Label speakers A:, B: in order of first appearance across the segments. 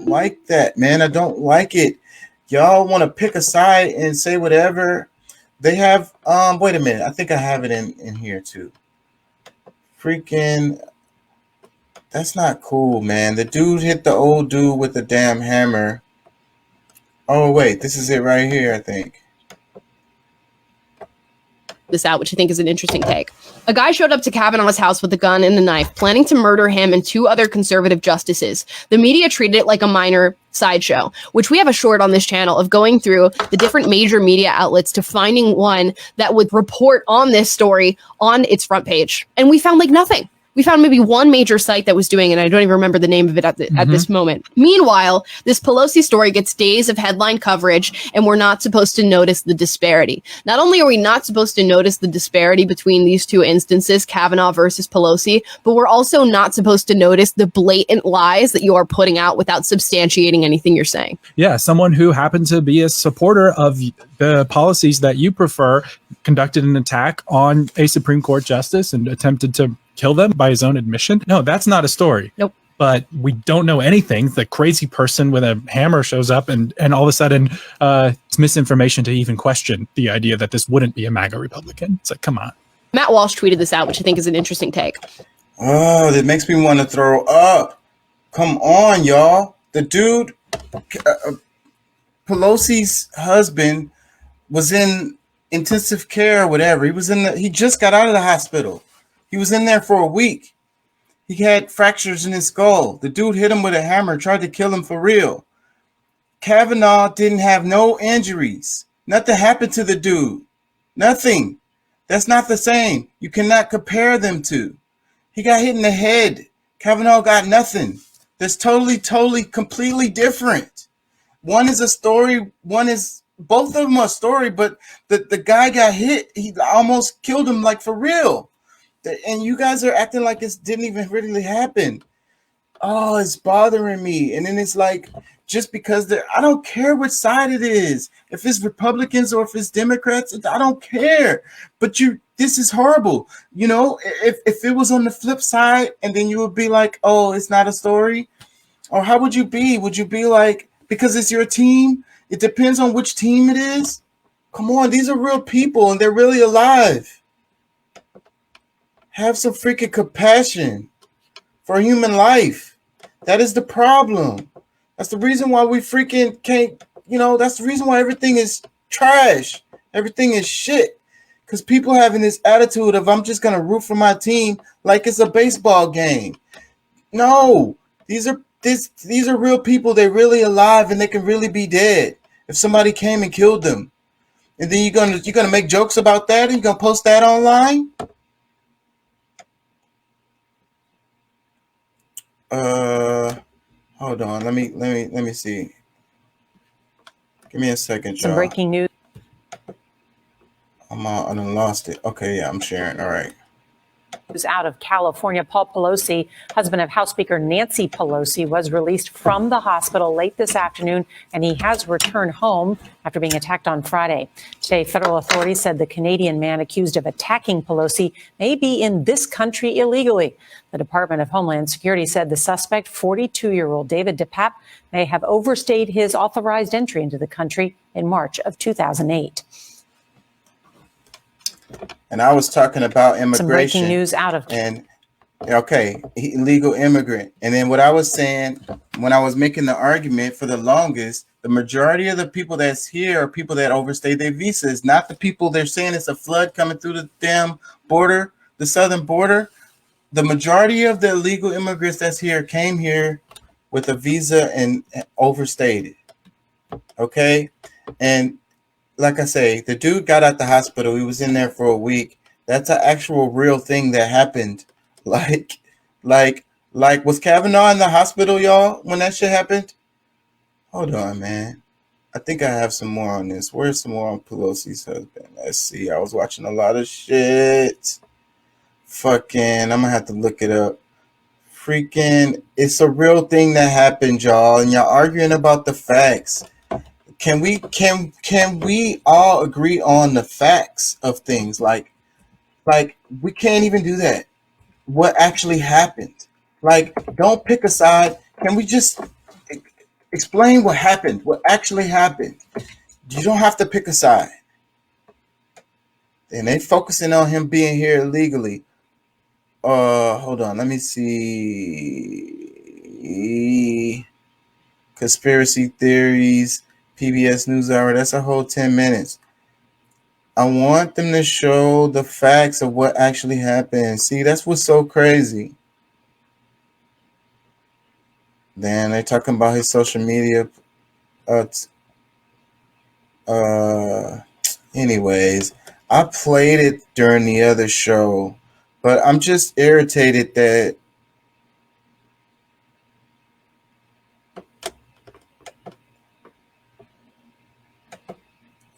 A: don't like that, man. I don't like it. Y'all want to pick a side and say whatever. They have wait a minute. I think I have it in here too. Freaking that's not cool, man. The dude hit the old dude with the damn hammer. Oh wait, this is it right here, I think.
B: This out, which I think is an interesting take. A guy showed up to Kavanaugh's house with a gun and a knife, planning to murder him and 2 other conservative justices. The media treated it like a minor sideshow, which we have a short on this channel of going through the different major media outlets to finding one that would report on this story on its front page. And we found like nothing. We found maybe one major site that was doing it, and I don't even remember the name of it at this moment. Meanwhile, this Pelosi story gets days of headline coverage, and we're not supposed to notice the disparity. Not only are we not supposed to notice the disparity between these 2 instances, Kavanaugh versus Pelosi, but we're also not supposed to notice the blatant lies that you are putting out without substantiating anything you're saying.
C: Yeah, someone who happened to be a supporter of the policies that you prefer conducted an attack on a Supreme Court justice and attempted to kill them by his own admission. No, that's not a story.
B: Nope.
C: But we don't know anything. The crazy person with a hammer shows up and all of a sudden it's misinformation to even question the idea that this wouldn't be a MAGA Republican. It's like, come on.
B: Matt Walsh tweeted this out, which I think is an interesting take.
A: Oh, that makes me want to throw up. Come on, y'all. The dude, Pelosi's husband, was in intensive care or whatever. He just got out of the hospital. He was in there for a week. He had fractures in his skull. The dude hit him with a hammer, tried to kill him for real. Kavanaugh didn't have no injuries. Nothing happened to the dude. Nothing. That's not the same. You cannot compare them two. He got hit in the head. Kavanaugh got nothing. That's totally, completely different. One is a story. Both of them are a story, but the guy got hit. He almost killed him, like, for real. And you guys are acting like it didn't even really happen. Oh, it's bothering me. And then it's like, just because I don't care which side it is. If it's Republicans or if it's Democrats, I don't care. But this is horrible. You know, if it was on the flip side, and then you would be like, oh, it's not a story. Or how would you be? Would you be like, because it's your team? It depends on which team it is. Come on, these are real people and they're really alive. Have some freaking compassion for human life. That is the problem. That's the reason why we freaking can't, that's the reason why everything is trash. Everything is shit. Because people having this attitude of, I'm just going to root for my team like it's a baseball game. No, these are real people. They're really alive and they can really be dead if somebody came and killed them. And then you're gonna make jokes about that and you're gonna post that online? Hold on. Let me see. Give me a second, y'all.
D: Some breaking news.
A: I done lost it. Okay, yeah, I'm sharing. All right.
D: Out of California, Paul Pelosi, husband of House Speaker Nancy Pelosi, was released from the hospital late this afternoon, and he has returned home after being attacked on Friday. Today, federal authorities said the Canadian man accused of attacking Pelosi may be in this country illegally. The Department of Homeland Security said the suspect, 42-year-old David DePape, may have overstayed his authorized entry into the country in March of 2008.
A: And I was talking about immigration.
D: Some breaking news out of
A: illegal immigrant. And then what I was saying when I was making the argument for the longest, the majority of the people that's here are people that overstay their visas, not the people they're saying it's a flood coming through the damn border, the southern border. The majority of the illegal immigrants that's here came here with a visa and overstayed it. Okay. And like I say, the dude got out the hospital. He was in there for a week. That's an actual real thing that happened. Like was Kavanaugh in the hospital, y'all, when that shit happened? Hold on, man. I think I have some more on this. Where's some more on Pelosi's husband? Let's see. I was watching a lot of shit. Fucking, I'm gonna have to look it up. Freaking, it's a real thing that happened, y'all, and y'all arguing about the facts. Can we all agree on the facts of things? Like we can't even do that. What actually happened? Like, don't pick a side. Can we just Explain what happened, what actually happened. You don't have to pick a side. And they focusing on him being here illegally. Hold on, let me see. Conspiracy theories, PBS NewsHour. That's a whole 10 minutes. I want them to show the facts of what actually happened. See, that's what's so crazy. Then they're talking about his social media. Anyways, I played it during the other show, but I'm just irritated that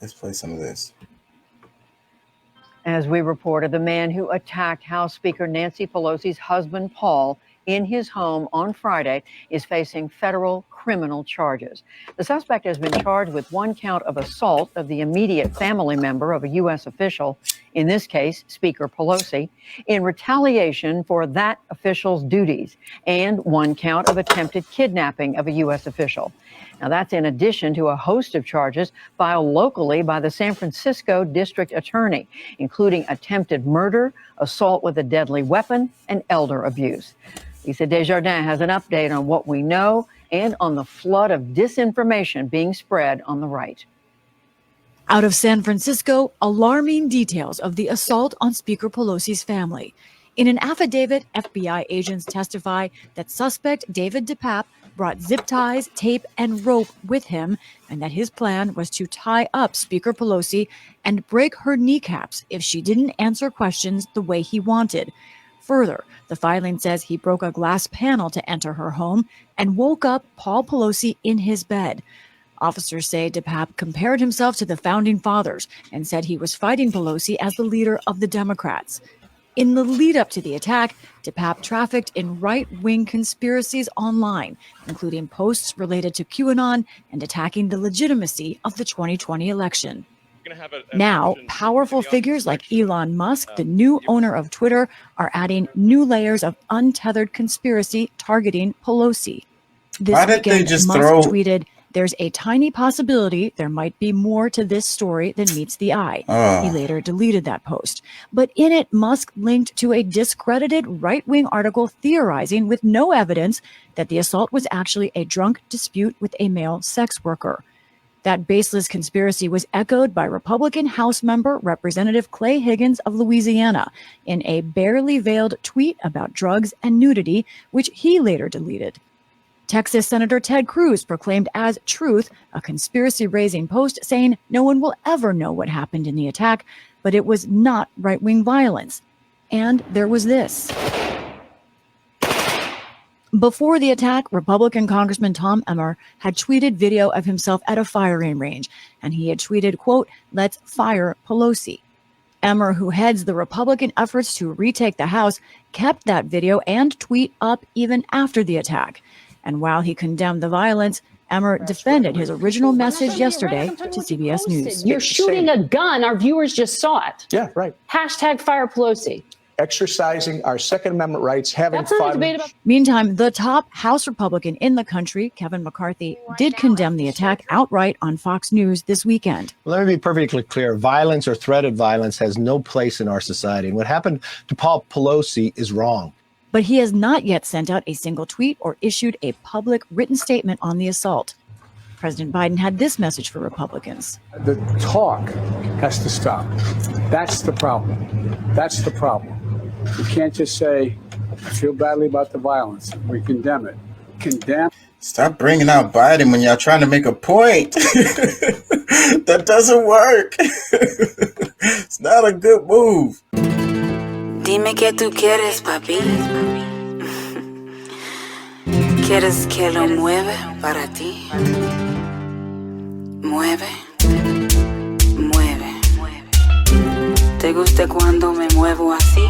A: let's play some of this.
E: As we reported, the man who attacked House Speaker Nancy Pelosi's husband, Paul, in his home on Friday is facing federal criminal charges. The suspect has been charged with one count of assault of the immediate family member of a U.S. official, in this case, Speaker Pelosi, in retaliation for that official's duties, and one count of attempted kidnapping of a U.S. official. Now, that's in addition to a host of charges filed locally by the San Francisco district attorney, including attempted murder, assault with a deadly weapon, and elder abuse. Lisa Desjardins has an update on what we know and on the flood of disinformation being spread on the right.
F: Out of San Francisco, alarming details of the assault on Speaker Pelosi's family. In an affidavit, FBI agents testify that suspect David DePape brought zip ties, tape, and rope with him, and that his plan was to tie up Speaker Pelosi and break her kneecaps if she didn't answer questions the way he wanted. Further, the filing says he broke a glass panel to enter her home and woke up Paul Pelosi in his bed. Officers say DePape compared himself to the founding fathers and said he was fighting Pelosi as the leader of the Democrats. In the lead up to the attack, DePape trafficked in right-wing conspiracies online, including posts related to QAnon and attacking the legitimacy of the 2020 election. Now, powerful figures like Elon Musk, the new owner of Twitter, are adding new layers of untethered conspiracy targeting Pelosi. This weekend, Musk tweeted, "There's a tiny possibility there might be more to this story than meets the eye." He later deleted that post. But in it, Musk linked to a discredited right-wing article theorizing with no evidence that the assault was actually a drunk dispute with a male sex worker. That baseless conspiracy was echoed by Republican House member Representative Clay Higgins of Louisiana in a barely veiled tweet about drugs and nudity, which he later deleted. Texas Senator Ted Cruz proclaimed as truth a conspiracy-raising post saying no one will ever know what happened in the attack, but it was not right-wing violence. And there was this. Before the attack, Republican Congressman Tom Emmer had tweeted video of himself at a firing range, and he had tweeted, quote, "Let's fire Pelosi." Emmer, who heads the Republican efforts to retake the House, kept that video and tweet up even after the attack. And while he condemned the violence, Emmer defended his original message yesterday to CBS News.
G: You're shooting a gun. Our viewers just saw it.
H: Yeah, right.
G: Hashtag fire Pelosi.
H: Exercising our Second Amendment rights, having fun.
F: Meantime, the top House Republican in the country, Kevin McCarthy, did condemn the attack outright on Fox News this weekend.
I: Let me be perfectly clear. Violence or threat of violence has no place in our society. And what happened to Paul Pelosi is wrong.
F: But he has not yet sent out a single tweet or issued a public written statement on the assault. President Biden had this message for Republicans.
J: The talk has to stop. That's the problem. That's the problem. You can't just say, I feel badly about the violence. We condemn it. Condemn.
A: Stop bringing out Biden when y'all trying to make a point. That doesn't work. It's not a good move.
K: Dime qué tú quieres, papi. ¿Quieres que lo mueva para ti? Mueve, mueve. ¿Te gusta cuando me muevo así?